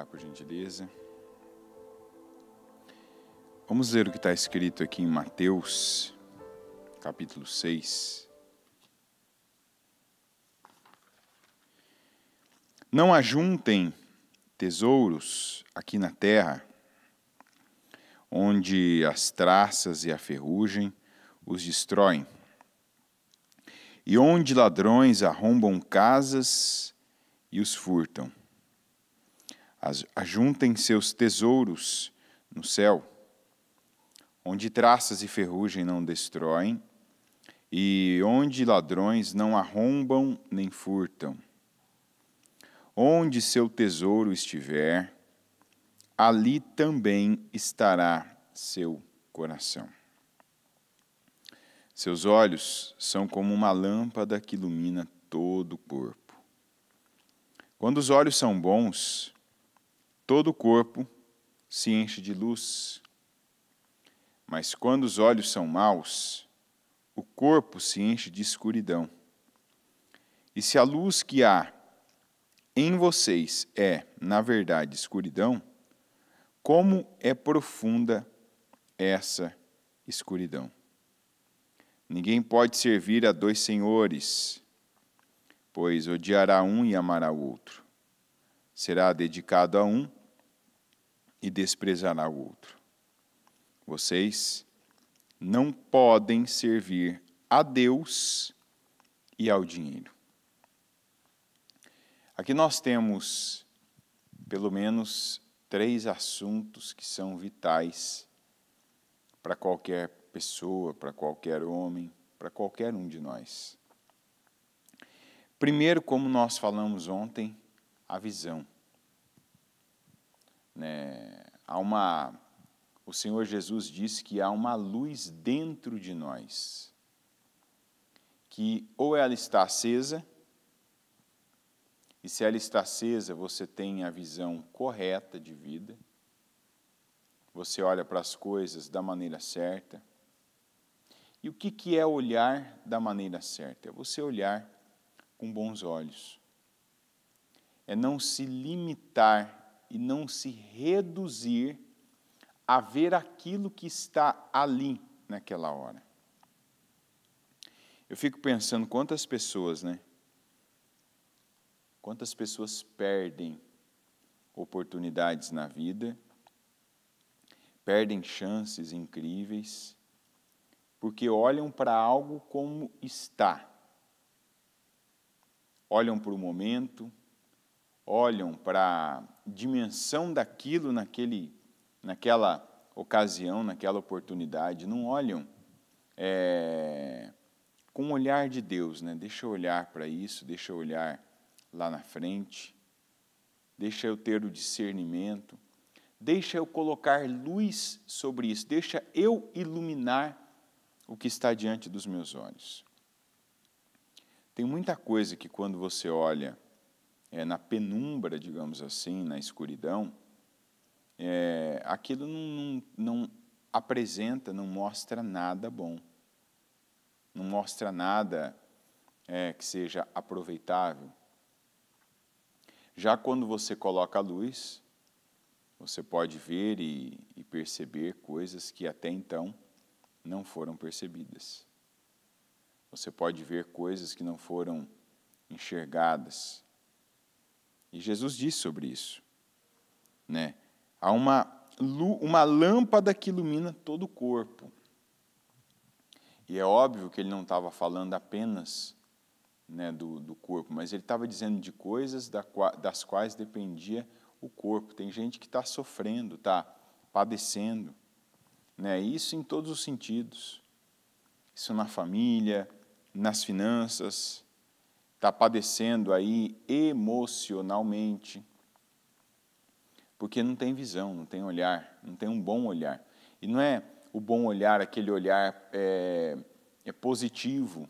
lugar, por gentileza. Vamos ler o que está escrito aqui em Mateus, capítulo 6. Não ajuntem tesouros aqui na terra, onde as traças e a ferrugem os destroem, e onde ladrões arrombam casas e os furtam. Ajuntem seus tesouros no céu, onde traças e ferrugem não destroem, e onde ladrões não arrombam nem furtam. Onde seu tesouro estiver, ali também estará seu coração. Seus olhos são como uma lâmpada que ilumina todo o corpo. Quando os olhos são bons, todo o corpo se enche de luz. Mas quando os olhos são maus, o corpo se enche de escuridão. E se a luz que há em vocês é, na verdade, escuridão, como é profunda essa escuridão? Ninguém pode servir a dois senhores, pois odiará um e amará o outro. Será dedicado a um e desprezará o outro. Vocês não podem servir a Deus e ao dinheiro. Aqui nós temos pelo menos 3 assuntos que são vitais para qualquer pessoa, para qualquer homem, para qualquer um de nós. Primeiro, como nós falamos ontem, a visão. O Senhor Jesus disse que há uma luz dentro de nós, que ou ela está acesa, e se ela está acesa, você tem a visão correta de vida, você olha para as coisas da maneira certa. E o que é olhar da maneira certa? É você olhar com bons olhos. É não se limitar e não se reduzir a ver aquilo que está ali naquela hora. Eu fico pensando quantas pessoas, Quantas pessoas perdem oportunidades na vida, perdem chances incríveis, porque olham para algo como está. Olham para o momento, olham para a dimensão daquilo naquela ocasião, naquela oportunidade. Não olham com o olhar de Deus, Deixa eu olhar para isso, deixa eu olhar lá na frente, deixa eu ter o discernimento, deixa eu colocar luz sobre isso, deixa eu iluminar o que está diante dos meus olhos. Tem muita coisa que quando você olha na penumbra, digamos assim, na escuridão, aquilo não apresenta, não mostra nada bom. Não mostra nada que seja aproveitável. Já quando você coloca a luz, você pode ver e perceber coisas que até então não foram percebidas. Você pode ver coisas que não foram enxergadas. E Jesus disse sobre isso. Há uma lâmpada que ilumina todo o corpo. E é óbvio que ele não estava falando apenas do corpo, mas ele estava dizendo de coisas das quais dependia o corpo. Tem gente que está sofrendo, está padecendo. Isso em todos os sentidos. Isso na família, nas finanças, está padecendo aí emocionalmente, porque não tem visão, não tem olhar, não tem um bom olhar. E não é o bom olhar, aquele olhar positivo,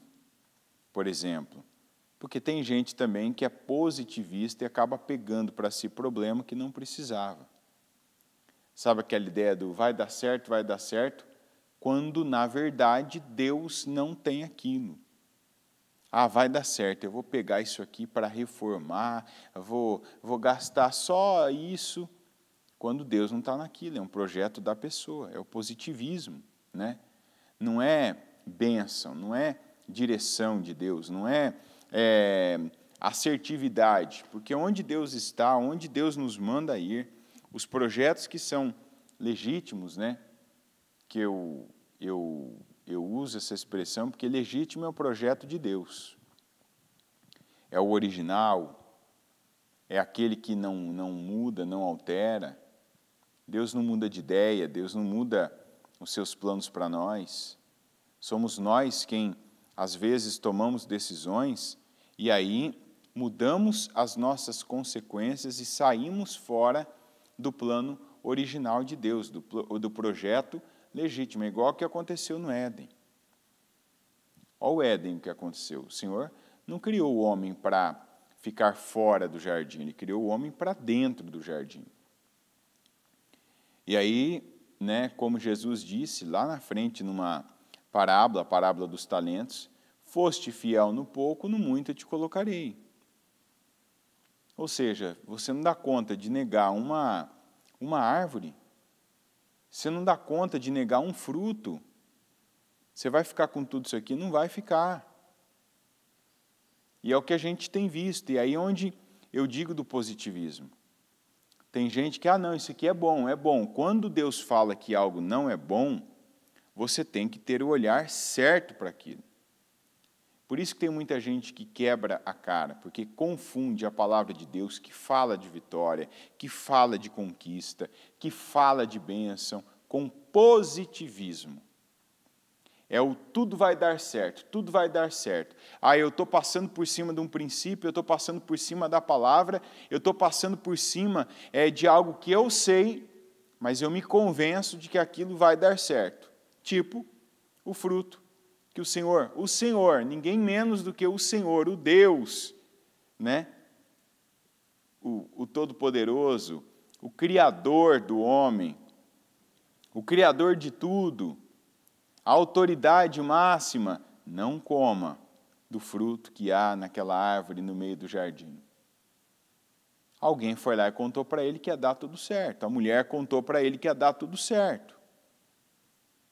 por exemplo, porque tem gente também que é positivista e acaba pegando para si problema que não precisava. Sabe aquela ideia do vai dar certo, quando, na verdade, Deus não tem aquilo. Ah, vai dar certo, eu vou pegar isso aqui para reformar, eu vou gastar só isso, quando Deus não está naquilo, é um projeto da pessoa, é o positivismo, né? Não é bênção, não é direção de Deus, não é, assertividade, porque onde Deus está, onde Deus nos manda ir, os projetos que são legítimos, né? Que eu uso essa expressão porque legítimo é o projeto de Deus. É o original, é aquele que não muda, não altera. Deus não muda de ideia, Deus não muda os seus planos para nós. Somos nós quem, às vezes, tomamos decisões e aí mudamos as nossas consequências e saímos fora do plano original de Deus, do projeto legítimo, igual o que aconteceu no Éden. Olha o Éden, o que aconteceu. O Senhor não criou o homem para ficar fora do jardim, Ele criou o homem para dentro do jardim. E aí, né, como Jesus disse lá na frente, numa parábola, a parábola dos talentos, foste fiel no pouco, no muito eu te colocarei. Ou seja, você não dá conta de negar uma árvore, você não dá conta de negar um fruto, você vai ficar com tudo isso aqui? Não vai ficar. E é o que a gente tem visto, e aí onde eu digo do positivismo. Tem gente que, não, isso aqui é bom, é bom. Quando Deus fala que algo não é bom, você tem que ter o olhar certo para aquilo. Por isso que tem muita gente que quebra a cara, porque confunde a palavra de Deus, que fala de vitória, que fala de conquista, que fala de bênção, com positivismo. É o tudo vai dar certo, tudo vai dar certo. Eu estou passando por cima de um princípio, eu estou passando por cima da palavra, eu estou passando por cima de algo que eu sei, mas eu me convenço de que aquilo vai dar certo. Tipo, o fruto que o Senhor, ninguém menos do que o Senhor, o Deus, né? O Todo-Poderoso, o Criador do homem, o Criador de tudo, a autoridade máxima, não coma do fruto que há naquela árvore no meio do jardim. Alguém foi lá e contou para ele que ia dar tudo certo. A mulher contou para ele que ia dar tudo certo.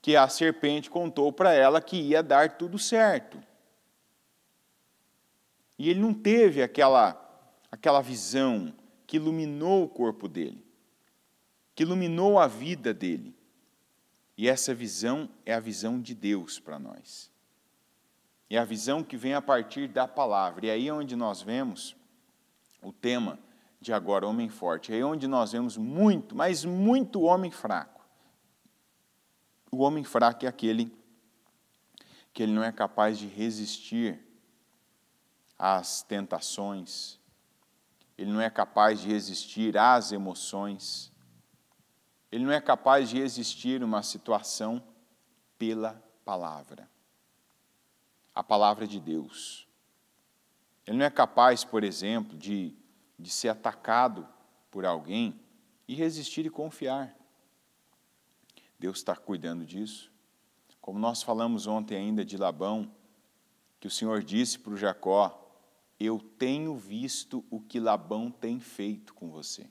Que a serpente contou para ela que ia dar tudo certo. E ele não teve aquela visão que iluminou o corpo dele, que iluminou a vida dele. E essa visão é a visão de Deus para nós. É a visão que vem a partir da palavra. E aí é onde nós vemos o tema de agora, homem forte. É aí onde nós vemos muito, mas muito homem fraco. O homem fraco é aquele que ele não é capaz de resistir às tentações, ele não é capaz de resistir às emoções, ele não é capaz de resistir a uma situação pela palavra. A palavra de Deus. Ele não é capaz, por exemplo, de ser atacado por alguém e resistir e confiar. Deus está cuidando disso. Como nós falamos ontem ainda de Labão, que o Senhor disse para o Jacó, eu tenho visto o que Labão tem feito com você.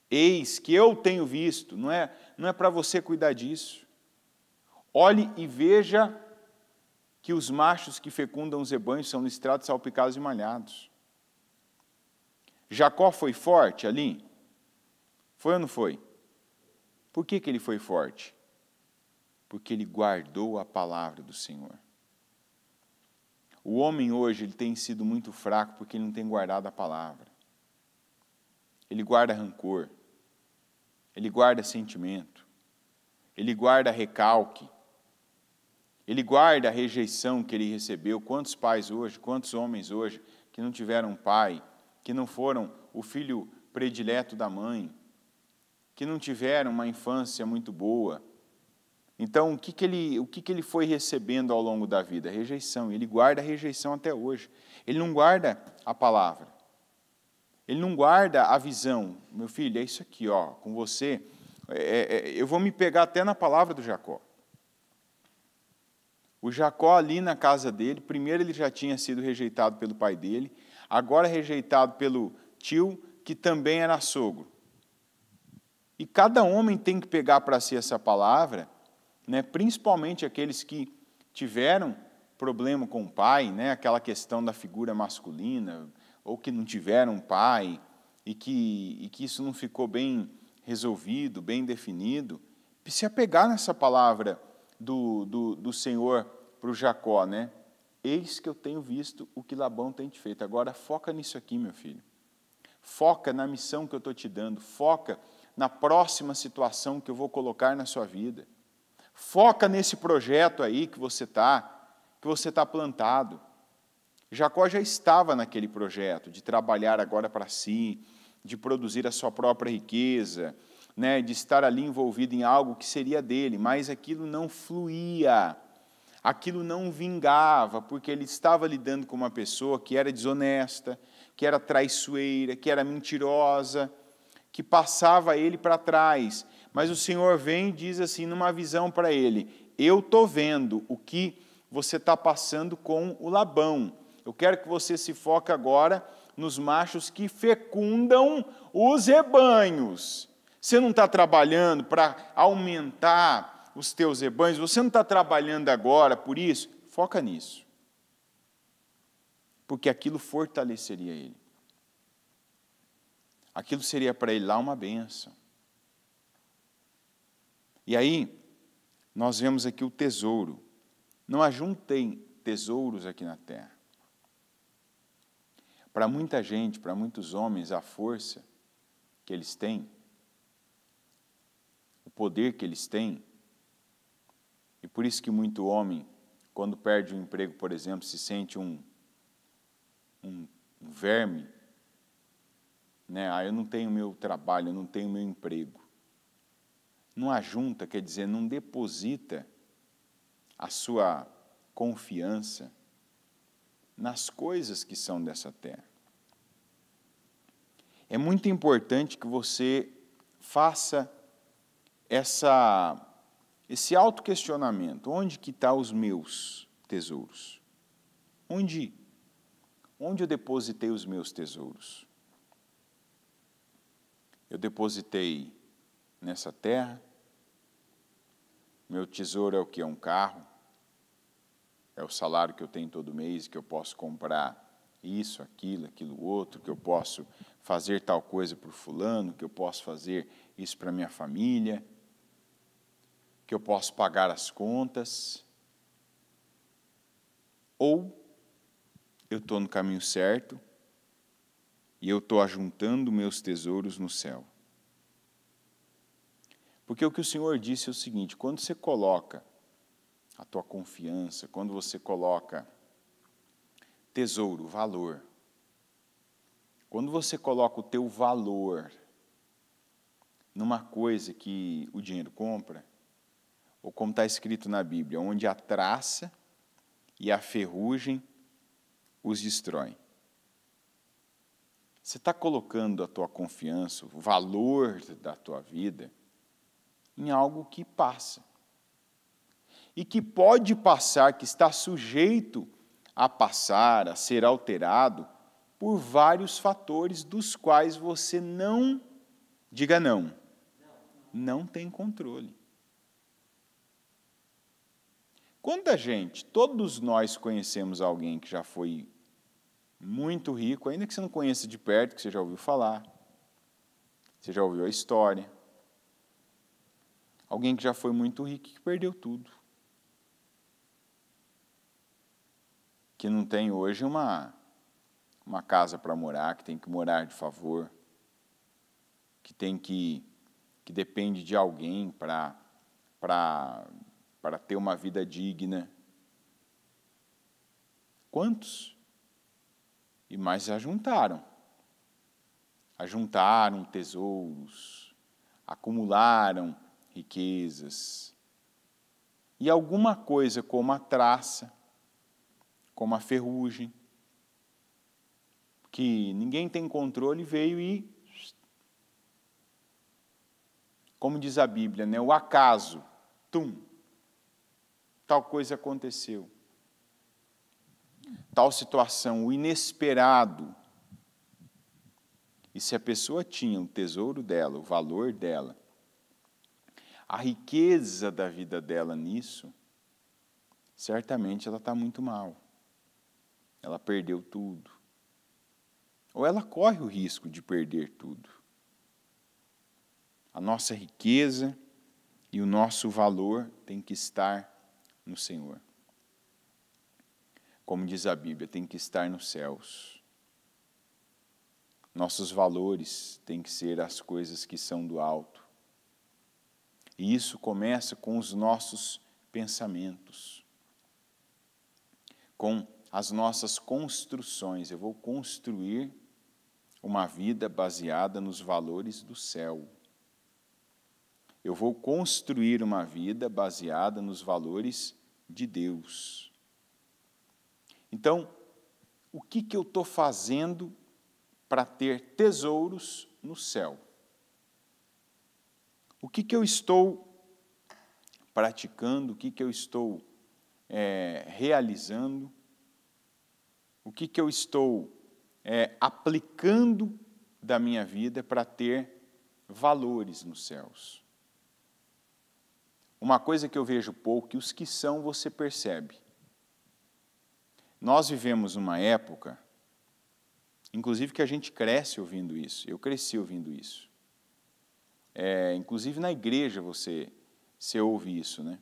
Eis que eu tenho visto, não é para você cuidar disso. Olhe e veja que os machos que fecundam os rebanhos são listrados, salpicados e malhados. Jacó foi forte ali? Foi ou não foi? Por que ele foi forte? Porque ele guardou a palavra do Senhor. O homem hoje ele tem sido muito fraco porque ele não tem guardado a palavra. Ele guarda rancor, ele guarda sentimento, ele guarda recalque, ele guarda a rejeição que ele recebeu. Quantos pais hoje, quantos homens hoje que não tiveram pai, que não foram o filho predileto da mãe, que não tiveram uma infância muito boa. Então, o que ele foi recebendo ao longo da vida? Rejeição. Ele guarda a rejeição até hoje. Ele não guarda a palavra. Ele não guarda a visão. Meu filho, é isso aqui, com você. Eu vou me pegar até na palavra do Jacó. O Jacó ali na casa dele, primeiro ele já tinha sido rejeitado pelo pai dele, agora rejeitado pelo tio, que também era sogro. E cada homem tem que pegar para si essa palavra, né, principalmente aqueles que tiveram problema com o pai, né, aquela questão da figura masculina, ou que não tiveram pai, e que isso não ficou bem resolvido, bem definido, se apegar nessa palavra do Senhor para o Jacó, né? Eis que eu tenho visto o que Labão tem te feito. Agora foca nisso aqui, meu filho. Foca na missão que eu estou te dando. Foca na próxima situação que eu vou colocar na sua vida. Foca nesse projeto aí que você está plantado. Jacó já estava naquele projeto de trabalhar agora para si, de produzir a sua própria riqueza, né, de estar ali envolvido em algo que seria dele, mas aquilo não fluía, aquilo não vingava, porque ele estava lidando com uma pessoa que era desonesta, que era traiçoeira, que era mentirosa, que passava ele para trás. Mas o Senhor vem e diz assim, numa visão para ele, eu estou vendo o que você está passando com o Labão. Eu quero que você se foque agora nos machos que fecundam os rebanhos. Você não está trabalhando para aumentar os teus rebanhos? Você não está trabalhando agora por isso? Foca nisso. Porque aquilo fortaleceria ele. Aquilo seria para ele lá uma bênção. E aí, nós vemos aqui o tesouro. Não ajuntem tesouros aqui na terra. Para muita gente, para muitos homens, a força que eles têm, o poder que eles têm, e por isso que muito homem, quando perde um emprego, por exemplo, se sente um verme, né? Ah, eu não tenho meu trabalho, eu não tenho meu emprego. Não ajunta, quer dizer, não deposita a sua confiança nas coisas que são dessa terra. É muito importante que você faça esse autoquestionamento. Onde que estão os meus tesouros? Onde eu depositei os meus tesouros? Eu depositei nessa terra. Meu tesouro é o que? É um carro. É o salário que eu tenho todo mês, que eu posso comprar isso, aquilo outro, que eu posso fazer tal coisa para o fulano, que eu posso fazer isso para a minha família, que eu posso pagar as contas. Ou eu estou no caminho certo e eu estou ajuntando meus tesouros no céu. Porque o que o Senhor disse é o seguinte, quando você coloca a tua confiança, quando você coloca tesouro, valor, quando você coloca o teu valor numa coisa que o dinheiro compra, ou como está escrito na Bíblia, onde a traça e a ferrugem os destroem. Você está colocando a tua confiança, o valor da tua vida, em algo que passa. E que pode passar, que está sujeito a passar, a ser alterado, por vários fatores dos quais você não, diga não tem controle. Quanta gente, todos nós conhecemos alguém que já foi muito rico, ainda que você não conheça de perto, que você já ouviu falar, você já ouviu a história. Alguém que já foi muito rico e que perdeu tudo. Que não tem hoje uma casa para morar, que tem que morar de favor, que depende de alguém para ter uma vida digna. Quantos? E mais ajuntaram tesouros, acumularam riquezas. E alguma coisa como a traça, como a ferrugem, que ninguém tem controle, veio e, como diz a Bíblia, né, o acaso, tal coisa aconteceu. Tal situação, o inesperado. E se a pessoa tinha o tesouro dela, o valor dela, a riqueza da vida dela nisso, certamente ela está muito mal. Ela perdeu tudo. Ou ela corre o risco de perder tudo. A nossa riqueza e o nosso valor tem que estar no Senhor. Como diz a Bíblia, tem que estar nos céus. Nossos valores têm que ser as coisas que são do alto. E isso começa com os nossos pensamentos, com as nossas construções. Eu vou construir uma vida baseada nos valores do céu. Eu vou construir uma vida baseada nos valores de Deus. Então, o que eu estou fazendo para ter tesouros no céu? O que eu estou praticando? O que eu estou realizando? O que eu estou aplicando da minha vida para ter valores nos céus? Uma coisa que eu vejo pouco, que os que são você percebe. Nós vivemos uma época, inclusive que a gente cresce ouvindo isso. Eu cresci ouvindo isso. Inclusive na igreja você ouve isso, né?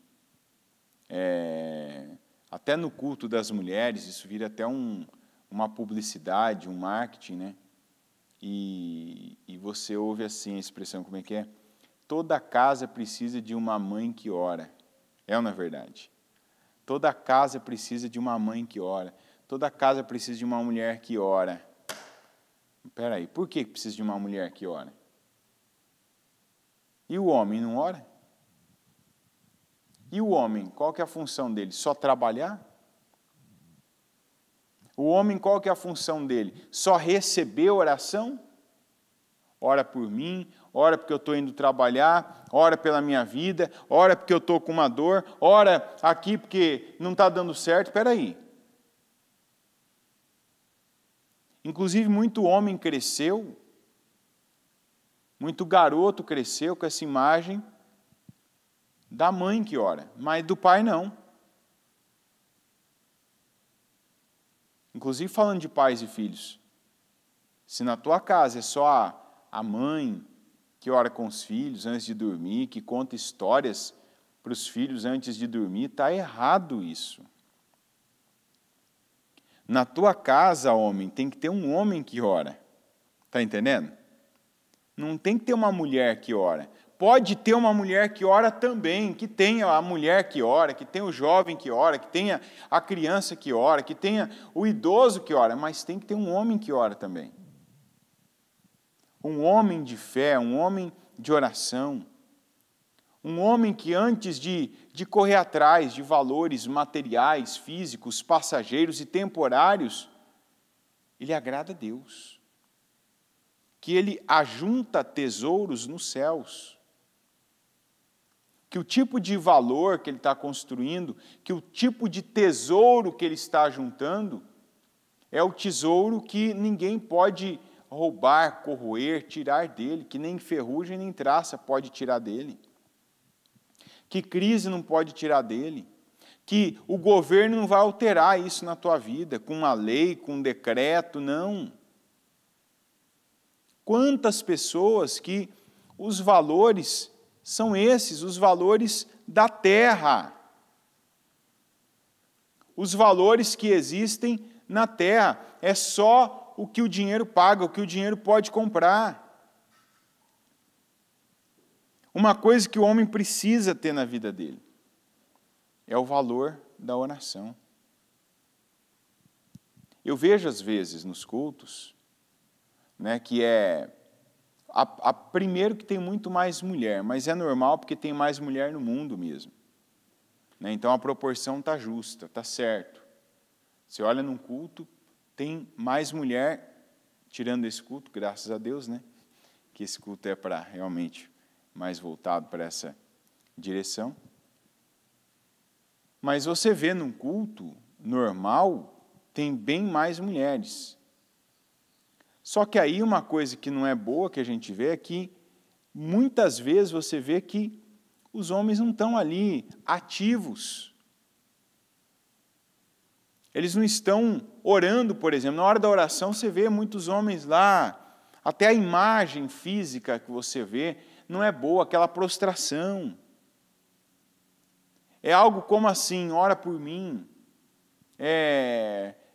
Até no culto das mulheres, isso vira até uma publicidade, um marketing, né? E você ouve assim a expressão, como é que é? Toda casa precisa de uma mãe que ora. É ou não é verdade? Toda casa precisa de uma mãe que ora. Toda casa precisa de uma mulher que ora. Espera aí, por que precisa de uma mulher que ora? E o homem não ora? E o homem, qual que é a função dele? Só trabalhar? O homem, qual que é a função dele? Só receber oração? Ora por mim, ora porque eu estou indo trabalhar, ora pela minha vida, ora porque eu estou com uma dor, ora aqui porque não está dando certo. Espera aí. Inclusive, muito homem cresceu, muito garoto cresceu com essa imagem da mãe que ora, mas do pai não. Inclusive, falando de pais e filhos, se na tua casa é só a mãe que ora com os filhos antes de dormir, que conta histórias para os filhos antes de dormir, está errado isso. Na tua casa, homem, tem que ter um homem que ora. Está entendendo? Não tem que ter uma mulher que ora. Pode ter uma mulher que ora também, que tenha a mulher que ora, que tenha o jovem que ora, que tenha a criança que ora, que tenha o idoso que ora, mas tem que ter um homem que ora também. Um homem de fé, um homem de oração. Um homem que antes de correr atrás de valores materiais, físicos, passageiros e temporários, ele agrada a Deus. Que ele ajunta tesouros nos céus. Que o tipo de valor que ele está construindo, que o tipo de tesouro que ele está juntando, é o tesouro que ninguém pode roubar, corroer, tirar dele, que nem ferrugem nem traça pode tirar dele. Que crise não pode tirar dele. Que o governo não vai alterar isso na tua vida, com uma lei, com um decreto, não. Quantas pessoas que os valores são esses, os valores da terra. Os valores que existem na terra. É só o que o dinheiro paga, o que o dinheiro pode comprar. Uma coisa que o homem precisa ter na vida dele é o valor da oração. Eu vejo às vezes nos cultos, né, que primeiro que tem muito mais mulher, mas é normal porque tem mais mulher no mundo mesmo. Né, então a proporção está justa, está certo. Você olha num culto, tem mais mulher, tirando esse culto, graças a Deus, né, que esse culto é para realmente mais voltado para essa direção. Mas você vê num culto normal, tem bem mais mulheres. Só que aí uma coisa que não é boa que a gente vê é que muitas vezes você vê que os homens não estão ali ativos. Eles não estão orando, por exemplo. Na hora da oração você vê muitos homens lá, até a imagem física que você vê não é boa, aquela prostração. É algo como assim, ora por mim,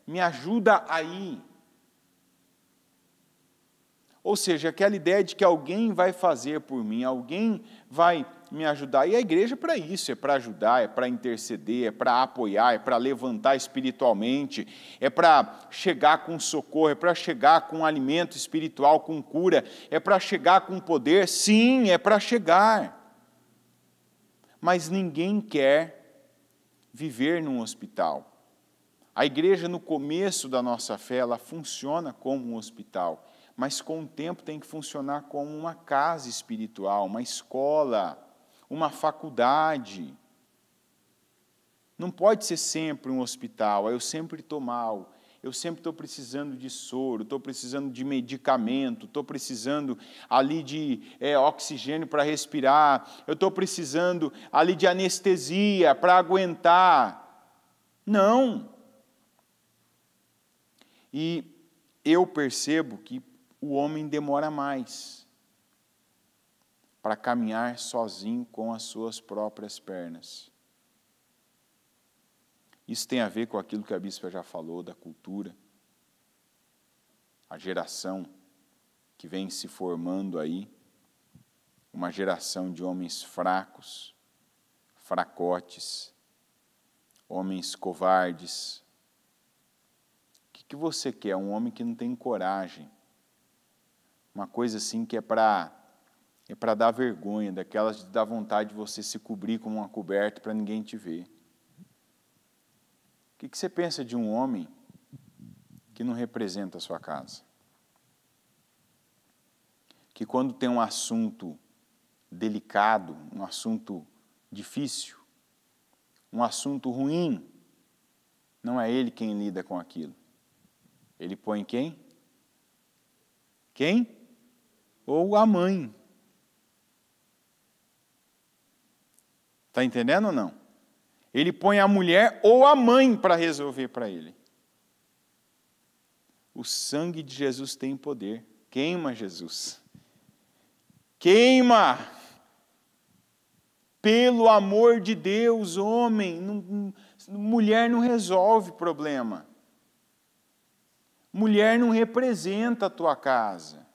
me ajuda aí. Ou seja, aquela ideia de que alguém vai fazer por mim, alguém vai me ajudar. E a igreja é para isso, é para ajudar, é para interceder, é para apoiar, é para levantar espiritualmente, é para chegar com socorro, é para chegar com alimento espiritual, com cura, é para chegar com poder. Sim, é para chegar. Mas ninguém quer viver num hospital. A igreja, no começo da nossa fé, ela funciona como um hospital. Mas com o tempo tem que funcionar como uma casa espiritual, uma escola, uma faculdade. Não pode ser sempre um hospital, eu sempre estou mal, eu sempre estou precisando de soro, estou precisando de medicamento, estou precisando ali de oxigênio para respirar, eu estou precisando ali de anestesia para aguentar. Não. E eu percebo que o homem demora mais para caminhar sozinho com as suas próprias pernas. Isso tem a ver com aquilo que a bispa já falou da cultura, a geração que vem se formando aí, uma geração de homens fracos, fracotes, homens covardes. O que você quer? Um homem que não tem coragem. Uma coisa assim que é para dar vergonha, daquelas de dar vontade de você se cobrir como uma coberta para ninguém te ver. O que você pensa de um homem que não representa a sua casa? Que quando tem um assunto delicado, um assunto difícil, um assunto ruim, não é ele quem lida com aquilo. Ele põe quem? Quem? Ou a mãe. Está entendendo ou não? Ele põe a mulher ou a mãe para resolver para ele. O sangue de Jesus tem poder. Queima Jesus. Queima! Pelo amor de Deus, homem, mulher não resolve problema. Mulher não representa a tua casa.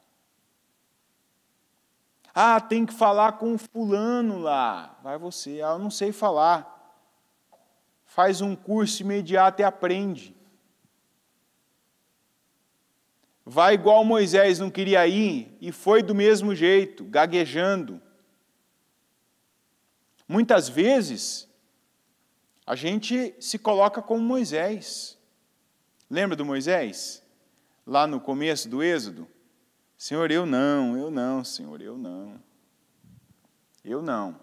Ah, tem que falar com o fulano lá. Vai você. Ah, eu não sei falar. Faz um curso imediato e aprende. Vai igual Moisés não queria ir e foi do mesmo jeito, gaguejando. Muitas vezes, a gente se coloca como Moisés. Lembra do Moisés? Lá no começo do Êxodo? Senhor, eu não, Senhor, eu não. Eu não.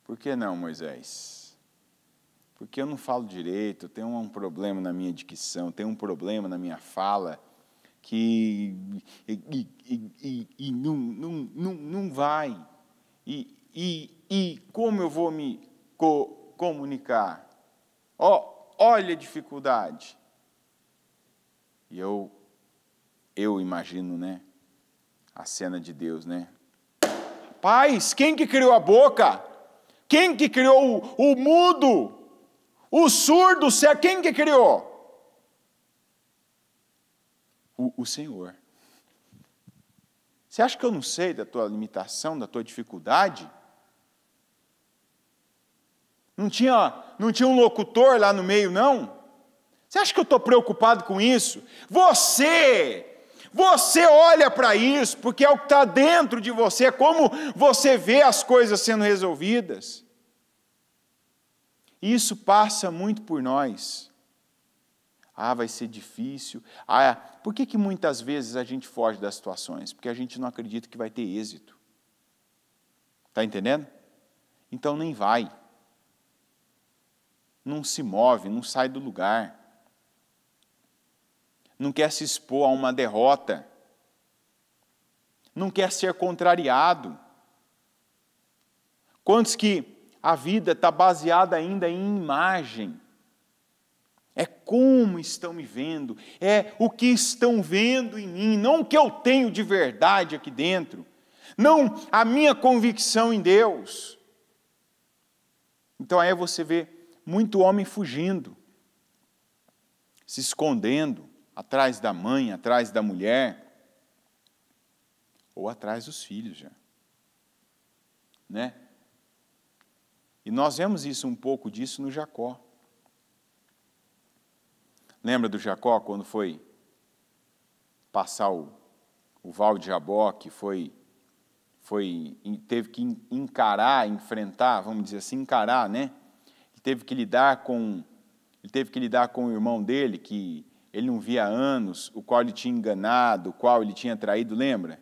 Por que não, Moisés? Porque eu não falo direito, tenho um problema na minha dicção, tenho um problema na minha fala, que não vai. E como eu vou me comunicar? Olha a dificuldade. E eu imagino, né, a cena de Deus, né? Paz, quem que criou a boca? Quem que criou o mudo? O surdo, quem que criou? O Senhor. Você acha que eu não sei da tua limitação, da tua dificuldade? Não tinha um locutor lá no meio, não? Você acha que eu estou preocupado com isso? Você olha para isso, porque é o que está dentro de você, é como você vê as coisas sendo resolvidas. Isso passa muito por nós. Ah, vai ser difícil. Ah, por que muitas vezes a gente foge das situações? Porque a gente não acredita que vai ter êxito. Está entendendo? Então nem vai. não se move, não sai do lugar, não quer se expor a uma derrota, não quer ser contrariado. Quantos que a vida está baseada ainda em imagem? É como estão me vendo, é o que estão vendo em mim, não o que eu tenho de verdade aqui dentro, não a minha convicção em Deus. Então aí você vê muito homem fugindo, se escondendo atrás da mãe, atrás da mulher, ou atrás dos filhos já, né? E nós vemos isso, um pouco disso no Jacó. Lembra do Jacó quando foi passar o Val de Jaboque, teve que encarar, enfrentar, vamos dizer assim, encarar, né? Ele teve que lidar com o irmão dele, que ele não via há anos, o qual ele tinha enganado, o qual ele tinha traído, lembra?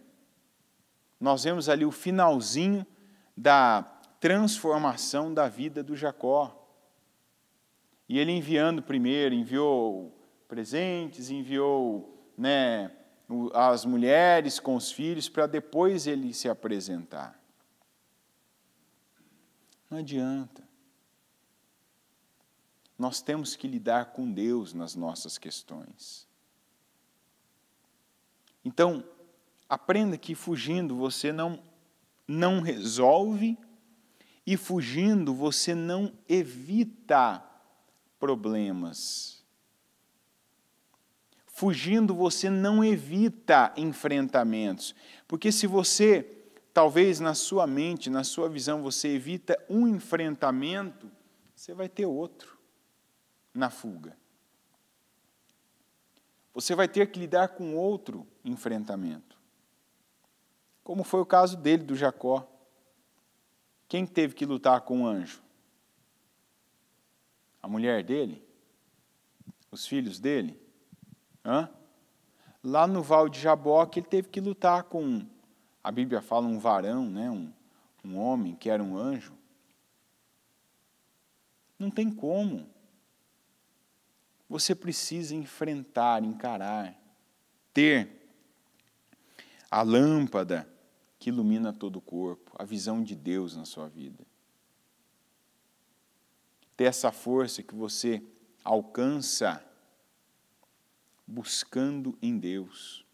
Nós vemos ali o finalzinho da transformação da vida do Jacó. E ele enviou presentes, enviou, né, as mulheres com os filhos, para depois ele se apresentar. Não adianta. Nós temos que lidar com Deus nas nossas questões. Então, aprenda que fugindo você não resolve, e fugindo você não evita problemas. Fugindo você não evita enfrentamentos, porque se você, talvez na sua mente, na sua visão, você evita um enfrentamento, você vai ter outro na fuga. Você vai ter que lidar com outro enfrentamento. Como foi o caso dele, do Jacó. Quem teve que lutar com o anjo? A mulher dele? Os filhos dele? Lá no Val de Jaboque, ele teve que lutar com, a Bíblia fala, um varão, né? um homem que era um anjo. Não tem como. Você precisa enfrentar, encarar, ter a lâmpada que ilumina todo o corpo, a visão de Deus na sua vida. Ter essa força que você alcança buscando em Deus.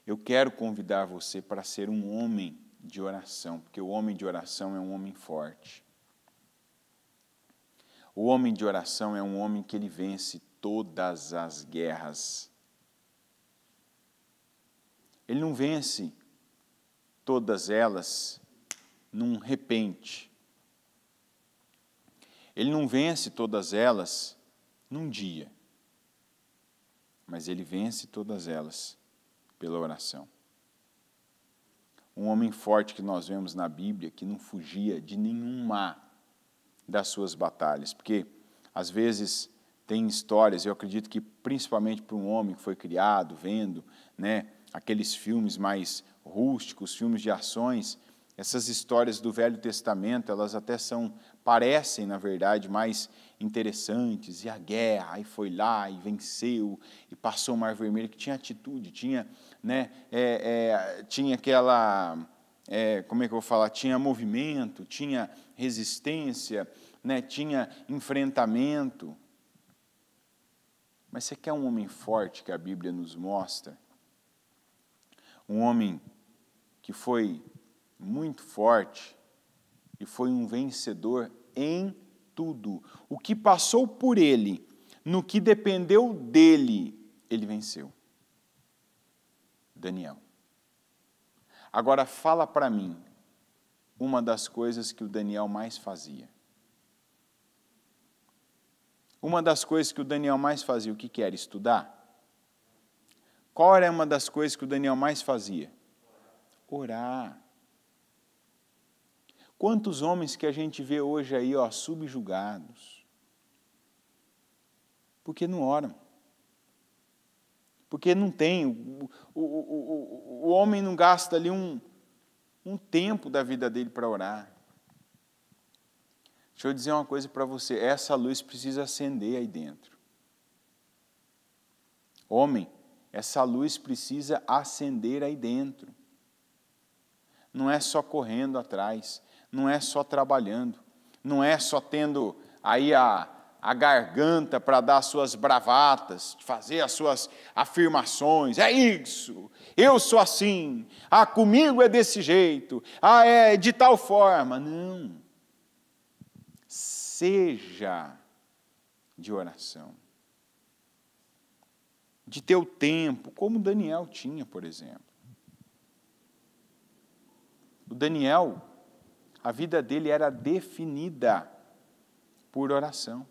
Eu quero convidar você para ser um homem de oração, porque o homem de oração é um homem forte. O homem de oração é um homem que ele vence todas as guerras. Ele não vence todas elas num repente. Ele não vence todas elas num dia. Mas ele vence todas elas pela oração. Um homem forte que nós vemos na Bíblia, que não fugia de nenhuma das suas batalhas, porque às vezes tem histórias, eu acredito que principalmente para um homem que foi criado, vendo, né, aqueles filmes mais rústicos, filmes de ações, essas histórias do Velho Testamento, elas até parecem, na verdade, mais interessantes, e a guerra, aí foi lá e venceu, e passou o Mar Vermelho, que tinha atitude, tinha, né, tinha aquela, como é que eu vou falar, tinha movimento, tinha resistência, né, tinha enfrentamento. Mas você quer um homem forte que a Bíblia nos mostra? Um homem que foi muito forte e foi um vencedor em tudo. O que passou por ele, no que dependeu dele, ele venceu. Daniel. Agora fala para mim uma das coisas que o Daniel mais fazia. Uma das coisas que o Daniel mais fazia, o que era? Estudar? Qual era uma das coisas que o Daniel mais fazia? Orar. Quantos homens que a gente vê hoje aí, subjugados? Porque não oram. Porque não tem, o homem não gasta ali um tempo da vida dele para orar. Deixa eu dizer uma coisa para você, essa luz precisa acender aí dentro. Homem, essa luz precisa acender aí dentro. Não é só correndo atrás, não é só trabalhando, não é só tendo aí a garganta para dar as suas bravatas, fazer as suas afirmações, é isso, eu sou assim, comigo é desse jeito, é de tal forma. Não. Seja de oração. De teu tempo, como Daniel tinha, por exemplo. O Daniel, a vida dele era definida por oração.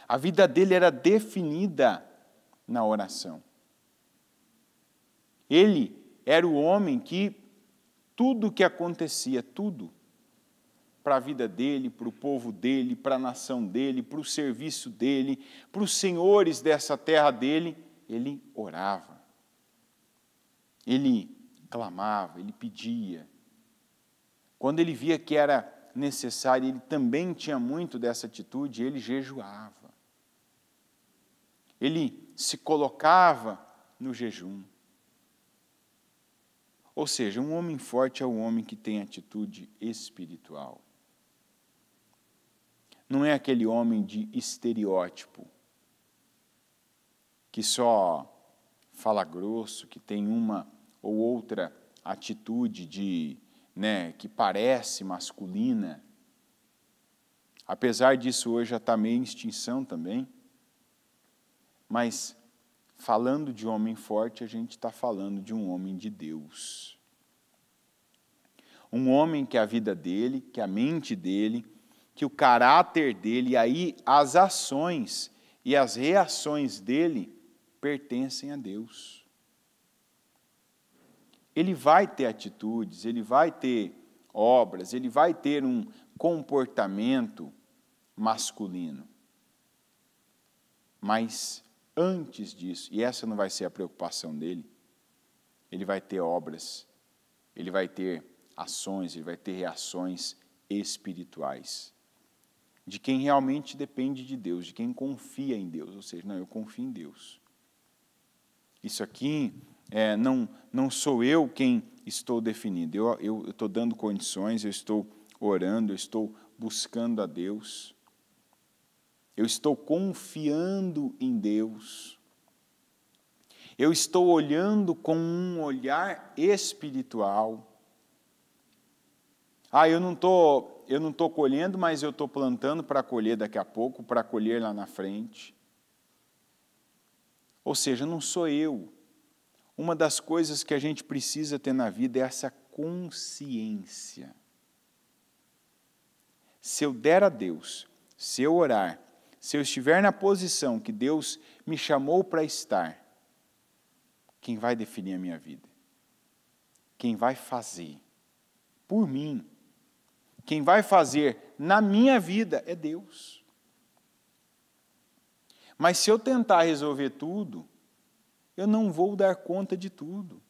A vida dele era definida na oração. Ele era o homem que tudo o que acontecia, tudo, para a vida dele, para o povo dele, para a nação dele, para o serviço dele, para os senhores dessa terra dele, ele orava. Ele clamava, ele pedia. Quando ele via que era necessário, ele também tinha muito dessa atitude, ele jejuava. Ele se colocava no jejum. Ou seja, um homem forte é um homem que tem atitude espiritual. Não é aquele homem de estereótipo, que só fala grosso, que tem uma ou outra atitude que parece masculina. Apesar disso, hoje já está meio em extinção também. Mas, falando de homem forte, a gente está falando de um homem de Deus. Um homem que a vida dele, que a mente dele, que o caráter dele, e aí as ações e as reações dele pertencem a Deus. Ele vai ter atitudes, ele vai ter obras, ele vai ter um comportamento masculino. Mas antes disso, e essa não vai ser a preocupação dele, ele vai ter obras, ele vai ter ações, ele vai ter reações espirituais. De quem realmente depende de Deus, de quem confia em Deus. Ou seja, não, eu confio em Deus. Isso aqui não sou eu quem estou definindo. Eu estou dando condições, eu estou orando, eu estou buscando a Deus. Eu estou confiando em Deus. Eu estou olhando com um olhar espiritual. Eu não estou colhendo, mas eu estou plantando para colher daqui a pouco, para colher lá na frente. Ou seja, não sou eu. Uma das coisas que a gente precisa ter na vida é essa consciência. Se eu der a Deus, se eu orar, se eu estiver na posição que Deus me chamou para estar, quem vai definir a minha vida? Quem vai fazer por mim? Quem vai fazer na minha vida é Deus. Mas se eu tentar resolver tudo, eu não vou dar conta de tudo.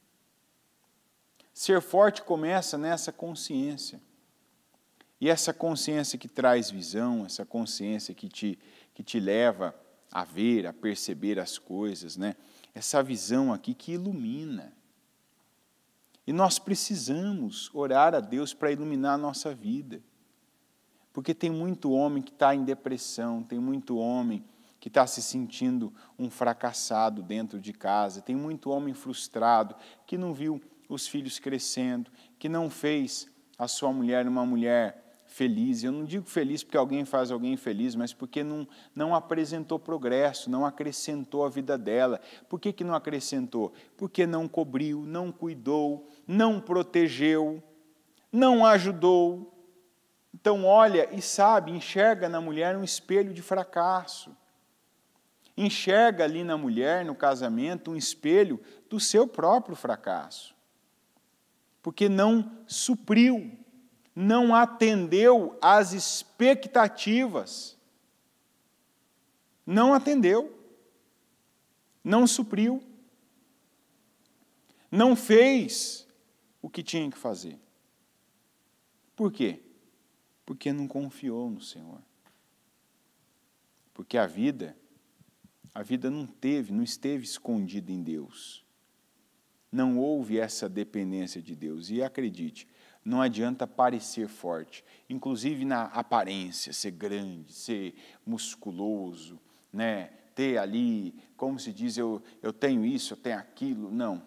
Ser forte começa nessa consciência. E essa consciência que traz visão, essa consciência que te leva a ver, a perceber as coisas, né? Essa visão aqui que ilumina. E nós precisamos orar a Deus para iluminar a nossa vida. Porque tem muito homem que está em depressão, tem muito homem que está se sentindo um fracassado dentro de casa, tem muito homem frustrado, que não viu os filhos crescendo, que não fez a sua mulher uma mulher feliz. Eu não digo feliz porque alguém faz alguém feliz, mas porque não apresentou progresso, não acrescentou a vida dela. Por que não acrescentou? Porque não cobriu, não cuidou, não protegeu, não ajudou. Então olha e sabe, enxerga na mulher um espelho de fracasso. Enxerga ali na mulher, no casamento, um espelho do seu próprio fracasso. Porque não supriu, não atendeu às expectativas. Não atendeu, não supriu, não fez o que tinha que fazer. Por quê? Porque não confiou no Senhor. Porque a vida não esteve escondida em Deus. Não houve essa dependência de Deus. E acredite, não adianta parecer forte, inclusive na aparência, ser grande, ser musculoso, né? Ter ali, como se diz, eu tenho isso, eu tenho aquilo. Não,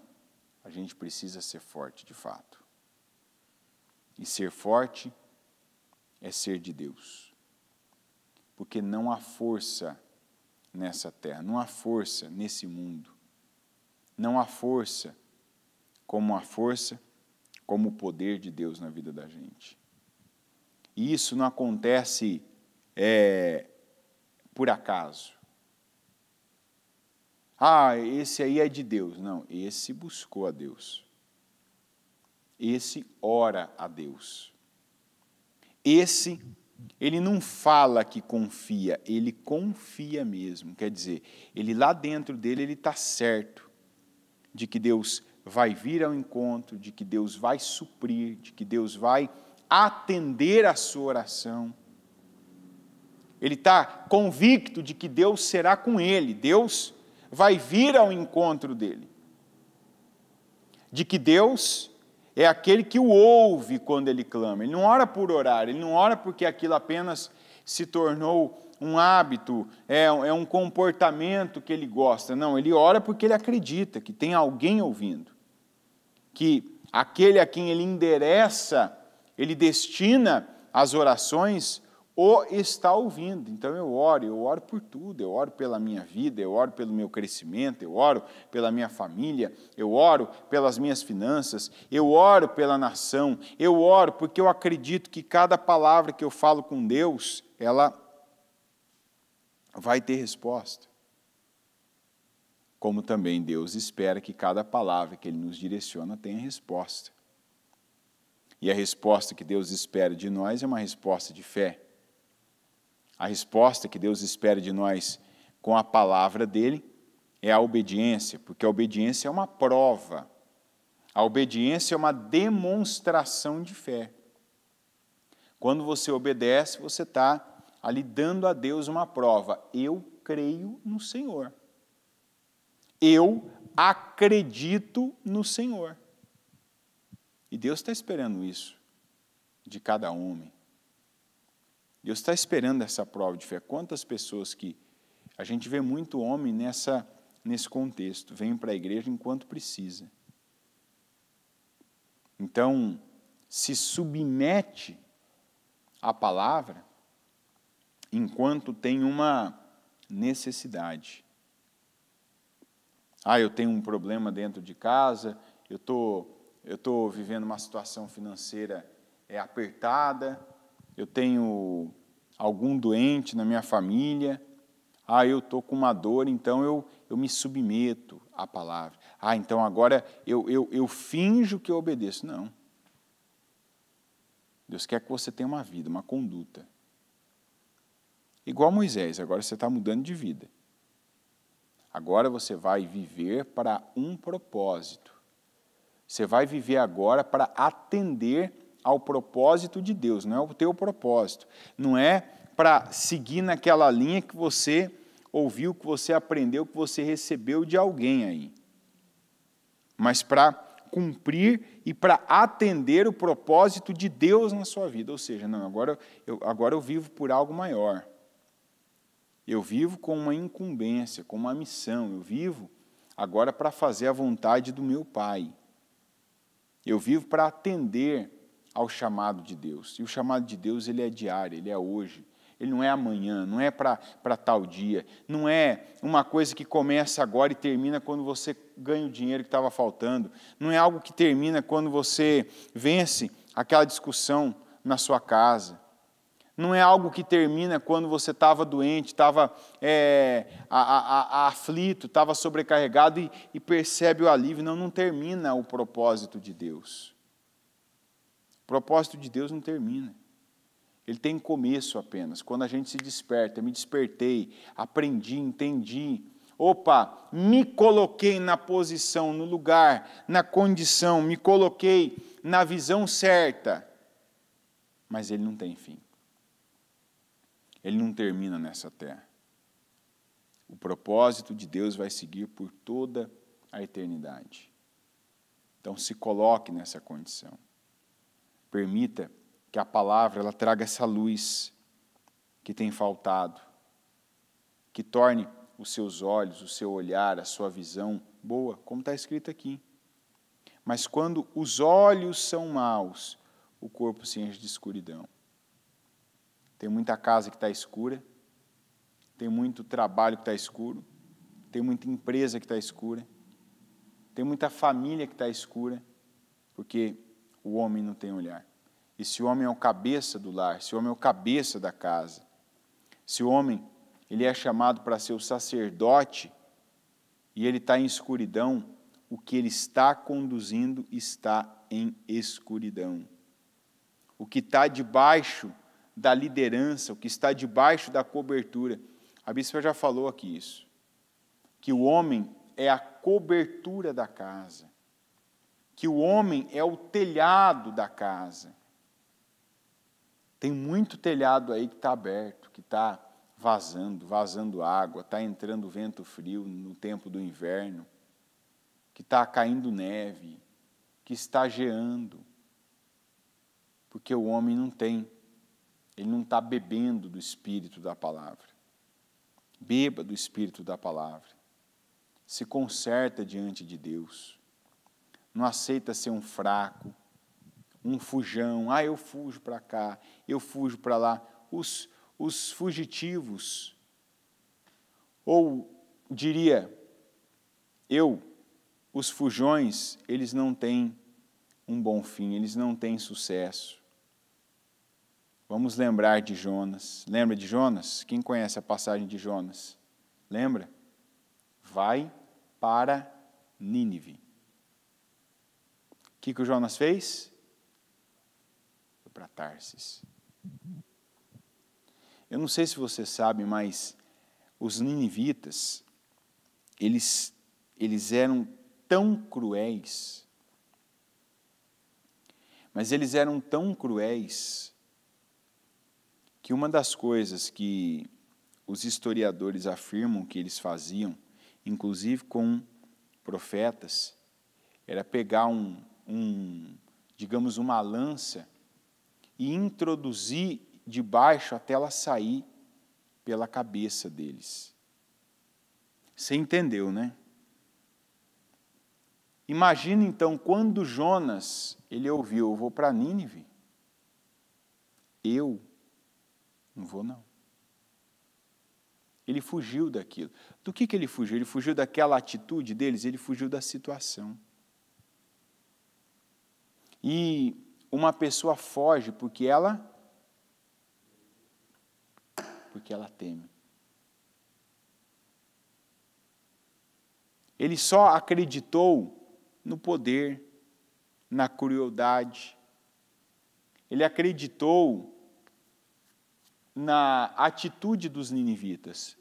a gente precisa ser forte de fato. E ser forte é ser de Deus. Porque não há força nessa terra, não há força nesse mundo. Não há força como o poder de Deus na vida da gente. E isso não acontece por acaso. Esse aí é de Deus. Não, esse buscou a Deus. Esse ora a Deus. Esse, ele não fala que confia, ele confia mesmo. Quer dizer, ele lá dentro dele, ele está certo de que Deus vai vir ao encontro, de que Deus vai suprir, de que Deus vai atender a sua oração. Ele está convicto de que Deus será com ele, Deus vai vir ao encontro dele. De que Deus é aquele que o ouve quando ele clama. Ele não ora por orar, ele não ora porque aquilo apenas se tornou um hábito, é um comportamento que ele gosta. Não, ele ora porque ele acredita que tem alguém ouvindo. Que aquele a quem ele endereça, ele destina as orações, o está ouvindo. Então eu oro por tudo, eu oro pela minha vida, eu oro pelo meu crescimento, eu oro pela minha família, eu oro pelas minhas finanças, eu oro pela nação, eu oro porque eu acredito que cada palavra que eu falo com Deus, ela vai ter resposta. Como também Deus espera que cada palavra que Ele nos direciona tenha resposta. E a resposta que Deus espera de nós é uma resposta de fé. A resposta que Deus espera de nós com a palavra dEle é a obediência, porque a obediência é uma prova. A obediência é uma demonstração de fé. Quando você obedece, você está ali dando a Deus uma prova. Eu creio no Senhor. Eu acredito no Senhor. E Deus está esperando isso de cada homem. Deus está esperando essa prova de fé. Quantas pessoas que a gente vê muito homem nesse contexto, vem para a igreja enquanto precisa. Então, se submete à palavra enquanto tem uma necessidade. Eu tenho um problema dentro de casa, eu tô vivendo uma situação financeira apertada, eu tenho algum doente na minha família, eu estou com uma dor, então eu me submeto à palavra. Então agora eu finjo que eu obedeço. Não. Deus quer que você tenha uma vida, uma conduta. Igual Moisés, agora você está mudando de vida. Agora você vai viver para um propósito. Você vai viver agora para atender ao propósito de Deus, não é o teu propósito. Não é para seguir naquela linha que você ouviu, que você aprendeu, que você recebeu de alguém aí. Mas para cumprir e para atender o propósito de Deus na sua vida. Ou seja, não, agora eu vivo por algo maior. Eu vivo com uma incumbência, com uma missão. Eu vivo agora para fazer a vontade do meu Pai. Eu vivo para atender ao chamado de Deus. E o chamado de Deus, ele é diário, ele é hoje. Ele não é amanhã, não é para tal dia. Não é uma coisa que começa agora e termina quando você ganha o dinheiro que estava faltando. Não é algo que termina quando você vence aquela discussão na sua casa. Não é algo que termina quando você estava doente, estava aflito, estava sobrecarregado e percebe o alívio. Não termina o propósito de Deus. O propósito de Deus não termina. Ele tem começo apenas. Quando a gente se desperta, me despertei, aprendi, entendi. Me coloquei na posição, no lugar, na condição, me coloquei na visão certa. Mas ele não tem fim. ele não termina nessa terra. O propósito de Deus vai seguir por toda a eternidade. Então, se coloque nessa condição. Permita que a palavra ela traga essa luz que tem faltado, que torne os seus olhos, o seu olhar, a sua visão boa, como está escrito aqui. Mas quando os olhos são maus, o corpo se enche de escuridão. Tem muita casa que está escura, tem muito trabalho que está escuro, tem muita empresa que está escura, tem muita família que está escura, porque o homem não tem olhar. E se o homem é o cabeça do lar, se o homem é o cabeça da casa, se o homem ele é chamado para ser o sacerdote e ele está em escuridão, o que ele está conduzindo está em escuridão. O que está debaixo da liderança, o que está debaixo da cobertura. A bispa já falou aqui isso, que o homem é a cobertura da casa, que o homem é o telhado da casa. Tem muito telhado aí que está aberto, que está vazando água, está entrando vento frio no tempo do inverno, que está caindo neve, que está geando, porque o homem não tem, ele não está bebendo do Espírito da palavra. Beba do Espírito da palavra. Se conserta diante de Deus. Não aceita ser um fraco, um fujão. Eu fujo para cá, eu fujo para lá. Os fugitivos, ou diria os fujões, eles não têm um bom fim, eles não têm sucesso. Vamos lembrar de Jonas. Lembra de Jonas? Quem conhece a passagem de Jonas? Lembra? Vai para Nínive. O que o Jonas fez? Foi para Tarsis. Eu não sei se você sabe, mas os ninivitas, eles eram tão cruéis, mas eles eram tão cruéis que uma das coisas que os historiadores afirmam que eles faziam, inclusive com profetas, era pegar digamos, uma lança e introduzir de baixo até ela sair pela cabeça deles. Você entendeu, né? Imagina então quando Jonas, ele ouviu, eu vou para Nínive. Eu não vou não. Ele fugiu daquilo. Do que ele fugiu? Ele fugiu daquela atitude deles, ele fugiu da situação. E uma pessoa foge porque ela teme. Ele só acreditou no poder, na crueldade. Ele acreditou na atitude dos ninivitas.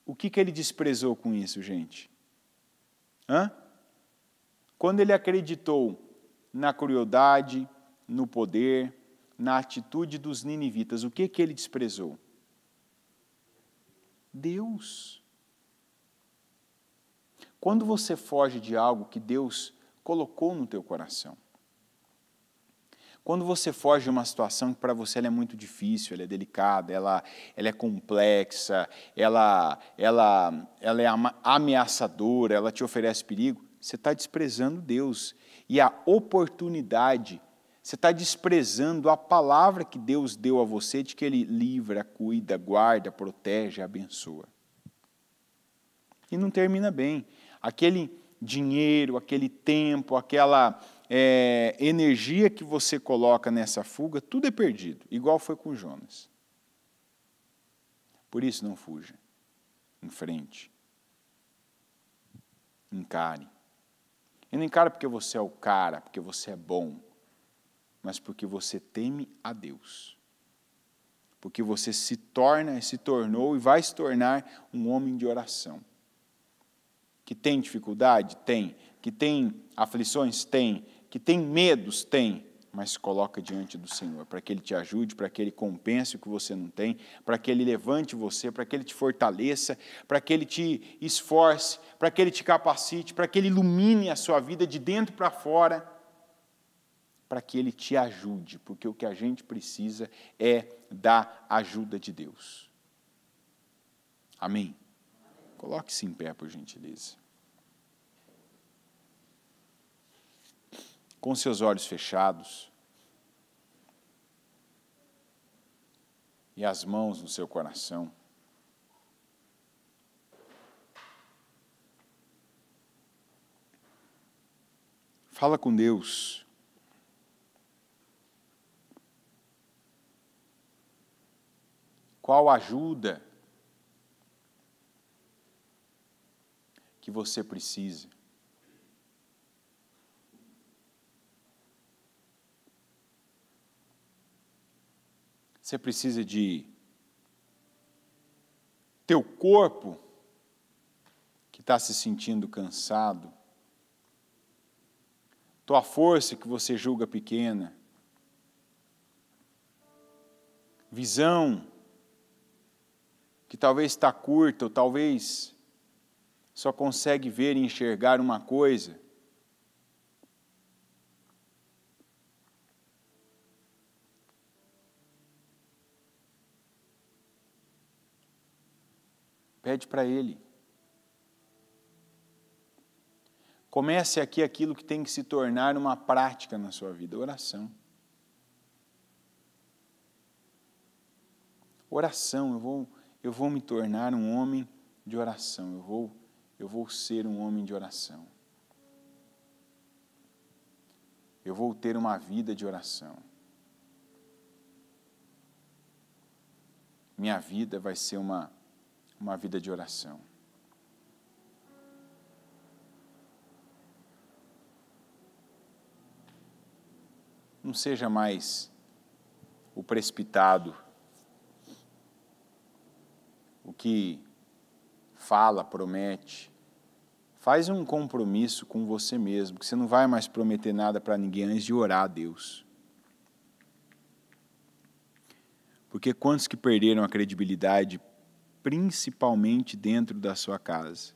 O que ele desprezou com isso, gente? Quando ele acreditou na crueldade, no poder, na atitude dos ninivitas, o que ele desprezou? Deus. Quando você foge de algo que Deus colocou no teu coração, quando você foge de uma situação que para você ela é muito difícil, ela é delicada, ela é complexa, ela é ameaçadora, ela te oferece perigo, você está desprezando Deus e a oportunidade, você está desprezando a palavra que Deus deu a você de que Ele livra, cuida, guarda, protege, abençoa. E não termina bem. Aquele dinheiro, aquele tempo, aquela energia que você coloca nessa fuga, tudo é perdido, igual foi com Jonas. Por isso não fuja, enfrente, encare. E não encare porque você é o cara, porque você é bom, mas porque você teme a Deus. Porque você se tornou e vai se tornar um homem de oração. Que tem dificuldade? Tem. Que tem aflições? Tem. Que tem medos? Tem. mas coloca diante do Senhor, para que Ele te ajude, para que Ele compense o que você não tem, para que Ele levante você, para que Ele te fortaleça, para que Ele te esforce, para que Ele te capacite, para que Ele ilumine a sua vida de dentro para fora, para que Ele te ajude, porque o que a gente precisa é da ajuda de Deus. Amém? Coloque-se em pé, por gentileza. Com seus olhos fechados e as mãos no seu coração, fala com Deus. Qual ajuda que você precisa? Você precisa de teu corpo que está se sentindo cansado, tua força que você julga pequena, visão que talvez está curta ou talvez só consegue ver e enxergar uma coisa. Pede para Ele. Comece aqui aquilo que tem que se tornar uma prática na sua vida, oração. Oração, eu vou me tornar um homem de oração, eu vou ser um homem de oração. Eu vou ter uma vida de oração. Minha vida vai ser uma vida de oração. Não seja mais o precipitado, o que fala, promete. Faz um compromisso com você mesmo, que você não vai mais prometer nada para ninguém antes de orar a Deus. Porque quantos que perderam a credibilidade, principalmente dentro da sua casa,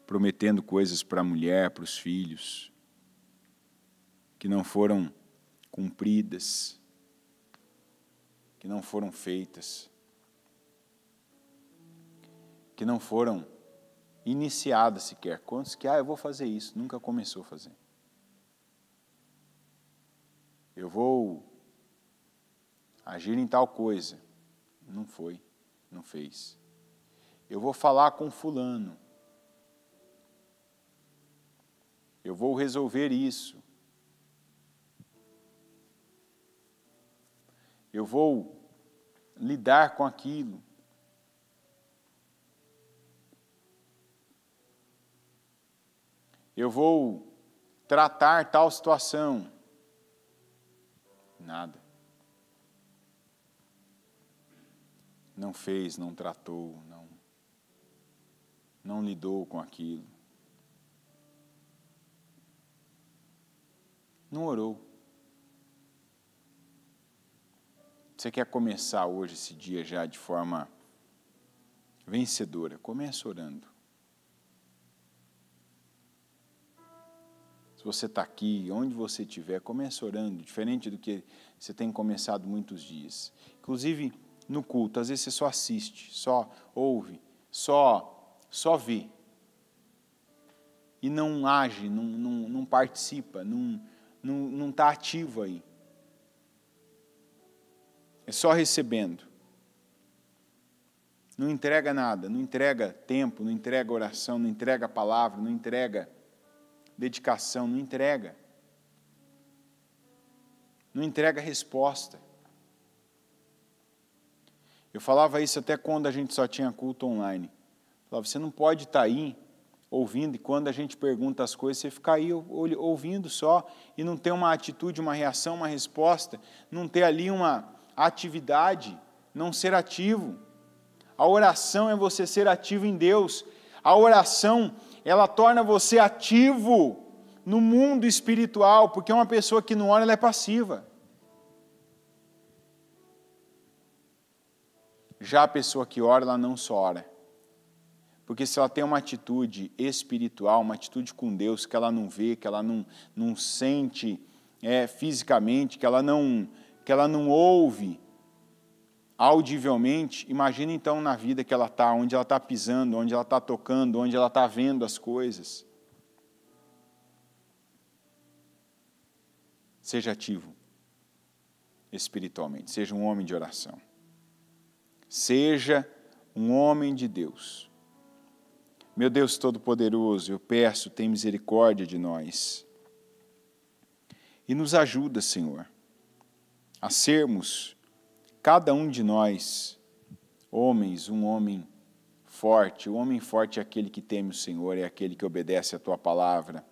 prometendo coisas para a mulher, para os filhos, que não foram cumpridas, que não foram feitas, que não foram iniciadas sequer. Quantos que, eu vou fazer isso, nunca começou a fazer. Eu vou agir em tal coisa, não foi, não fez. Eu vou falar com fulano, eu vou resolver isso, eu vou lidar com aquilo. Eu vou tratar tal situação. Nada. Não fez, não tratou, não lidou com aquilo. Não orou. Você quer começar hoje, esse dia, já de forma vencedora? Comece orando. Se você está aqui, onde você estiver, comece orando, diferente do que você tem começado muitos dias. Inclusive, no culto, às vezes você só assiste, só ouve, só vê. E não age, não participa, não está ativo aí. É só recebendo. Não entrega nada, não entrega tempo, não entrega oração, não entrega palavra, não entrega dedicação, não entrega. Não entrega resposta. Eu falava isso até quando a gente só tinha culto online. Eu falava, você não pode estar aí ouvindo e quando a gente pergunta as coisas, você fica aí ouvindo só e não ter uma atitude, uma reação, uma resposta, não ter ali uma atividade, não ser ativo. A oração é você ser ativo em Deus. A oração, ela torna você ativo no mundo espiritual, porque uma pessoa que não ora, ela é passiva. Já a pessoa que ora, ela não só ora. Porque se ela tem uma atitude espiritual, uma atitude com Deus, que ela não vê, que ela não sente fisicamente, que ela não ouve audivelmente, imagina então na vida que ela está, onde ela está pisando, onde ela está tocando, onde ela está vendo as coisas. Seja ativo espiritualmente, seja um homem de oração. Seja um homem de Deus. Meu Deus Todo-Poderoso, eu peço, tem misericórdia de nós. E nos ajuda, Senhor, a sermos, cada um de nós, homens, um homem forte. O homem forte é aquele que teme o Senhor, é aquele que obedece a Tua palavra,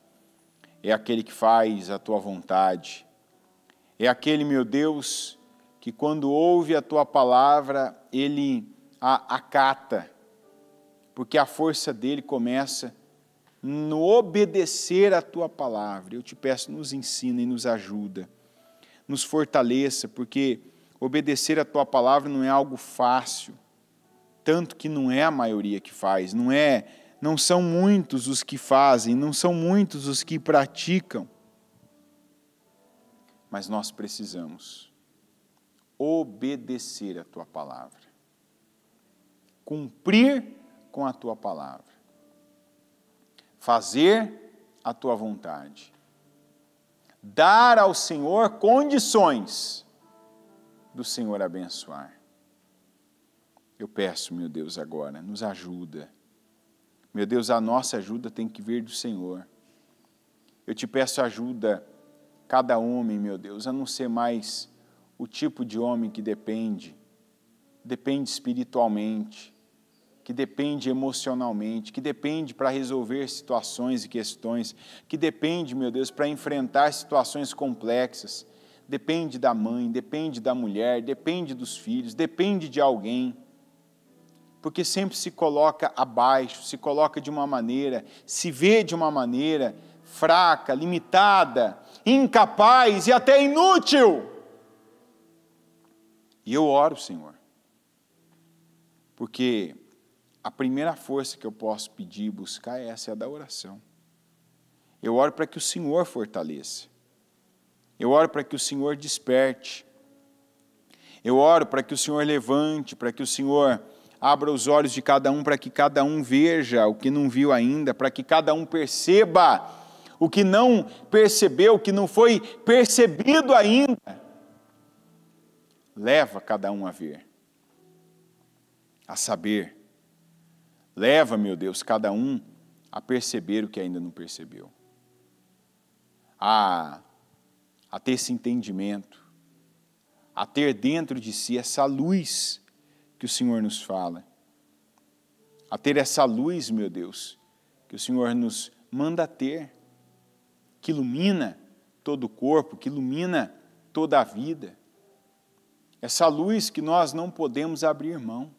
é aquele que faz a Tua vontade. É aquele, meu Deus, que quando ouve a Tua palavra, ele a acata, porque a força dele começa no obedecer a Tua palavra. Eu te peço, nos ensina e nos ajuda, nos fortaleça, porque obedecer a Tua palavra não é algo fácil, tanto que não é a maioria que faz, não são muitos os que fazem, não são muitos os que praticam, mas nós precisamos obedecer a Tua palavra, cumprir com a Tua palavra, fazer a Tua vontade, dar ao Senhor condições do Senhor abençoar. Eu peço, meu Deus, agora, nos ajuda. Meu Deus, a nossa ajuda tem que vir do Senhor. Eu te peço ajuda, cada homem, meu Deus, a não ser mais o tipo de homem que depende espiritualmente, que depende emocionalmente, que depende para resolver situações e questões, que depende, meu Deus, para enfrentar situações complexas, depende da mãe, depende da mulher, depende dos filhos, depende de alguém, porque sempre se coloca abaixo, se coloca de uma maneira, se vê de uma maneira fraca, limitada, incapaz e até inútil. E eu oro, Senhor, porque a primeira força que eu posso pedir e buscar é essa, é a da oração. Eu oro para que o Senhor fortaleça. Eu oro para que o Senhor desperte. Eu oro para que o Senhor levante, para que o Senhor abra os olhos de cada um, para que cada um veja o que não viu ainda, para que cada um perceba o que não percebeu, o que não foi percebido ainda. Leva cada um a ver, a saber. Leva, meu Deus, cada um a perceber o que ainda não percebeu. A ter esse entendimento, a ter dentro de si essa luz que o Senhor nos fala. A ter essa luz, meu Deus, que o Senhor nos manda ter, que ilumina todo o corpo, que ilumina toda a vida. Essa luz que nós não podemos abrir mão.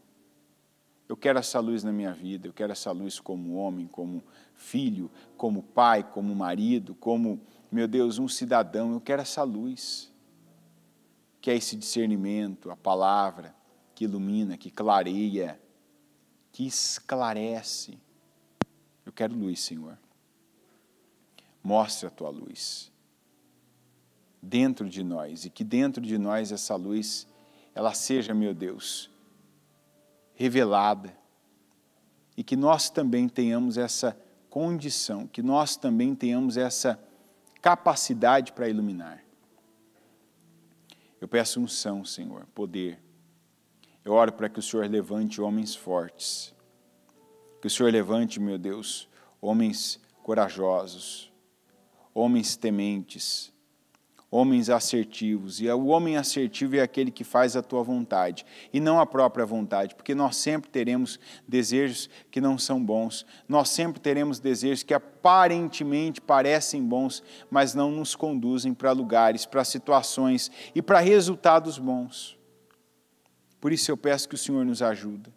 Eu quero essa luz na minha vida, eu quero essa luz como homem, como filho, como pai, como marido, como, meu Deus, um cidadão. Eu quero essa luz, que é esse discernimento, a palavra que ilumina, que clareia, que esclarece. Eu quero luz, Senhor. Mostre a Tua luz dentro de nós, e que dentro de nós essa luz, ela seja, meu Deus, revelada, e que nós também tenhamos essa condição, que nós também tenhamos essa capacidade para iluminar. Eu peço unção, Senhor, poder. Eu oro para que o Senhor levante homens fortes, que o Senhor levante, meu Deus, homens corajosos, homens tementes, homens assertivos. E o homem assertivo é aquele que faz a Tua vontade, e não a própria vontade, porque nós sempre teremos desejos que não são bons, nós sempre teremos desejos que aparentemente parecem bons, mas não nos conduzem para lugares, para situações e para resultados bons. Por isso eu peço que o Senhor nos ajude,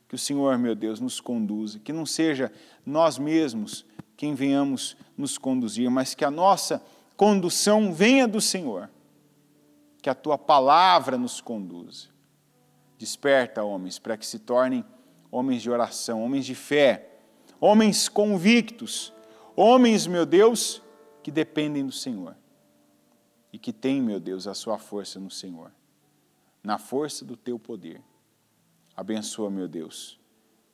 que o Senhor, meu Deus, nos conduza, que não seja nós mesmos quem venhamos nos conduzir, mas que a nossa condução venha do Senhor. Que a Tua palavra nos conduza. Desperta, homens, para que se tornem homens de oração, homens de fé, homens convictos, homens, meu Deus, que dependem do Senhor. E que têm, meu Deus, a sua força no Senhor, na força do Teu poder. Abençoa, meu Deus,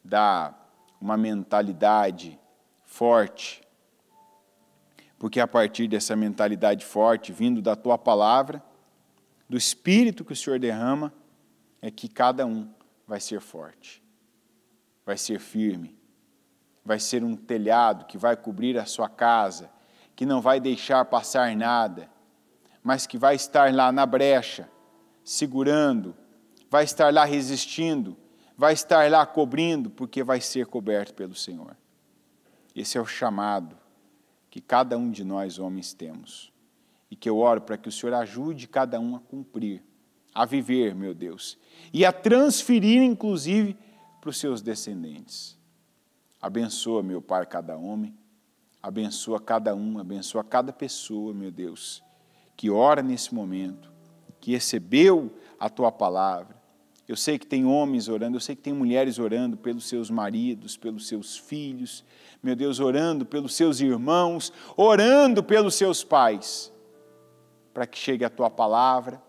dá uma mentalidade forte, porque a partir dessa mentalidade forte, vindo da Tua palavra, do Espírito que o Senhor derrama, é que cada um vai ser forte, vai ser firme, vai ser um telhado que vai cobrir a sua casa, que não vai deixar passar nada, mas que vai estar lá na brecha, segurando, vai estar lá resistindo, vai estar lá cobrindo, porque vai ser coberto pelo Senhor. Esse é o chamado que cada um de nós homens temos. E que eu oro para que o Senhor ajude cada um a cumprir, a viver, meu Deus, e a transferir, inclusive, para os seus descendentes. Abençoa, meu Pai, cada homem, abençoa cada um, abençoa cada pessoa, meu Deus, que ora nesse momento, que recebeu a Tua palavra. Eu sei que tem homens orando, eu sei que tem mulheres orando pelos seus maridos, pelos seus filhos, meu Deus, orando pelos seus irmãos, orando pelos seus pais, para que chegue a Tua palavra,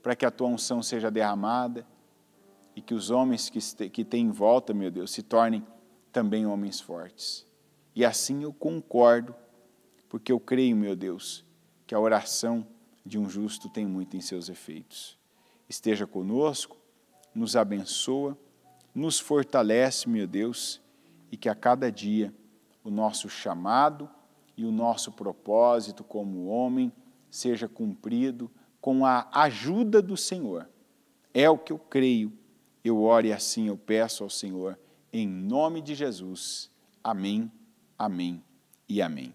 para que a Tua unção seja derramada e que os homens que têm em volta, meu Deus, se tornem também homens fortes. E assim eu concordo, porque eu creio, meu Deus, que a oração de um justo tem muito em seus efeitos. Esteja conosco, nos abençoa, nos fortalece, meu Deus, e que a cada dia o nosso chamado e o nosso propósito como homem seja cumprido com a ajuda do Senhor. É o que eu creio, eu oro e assim eu peço ao Senhor, em nome de Jesus. Amém, amém e amém.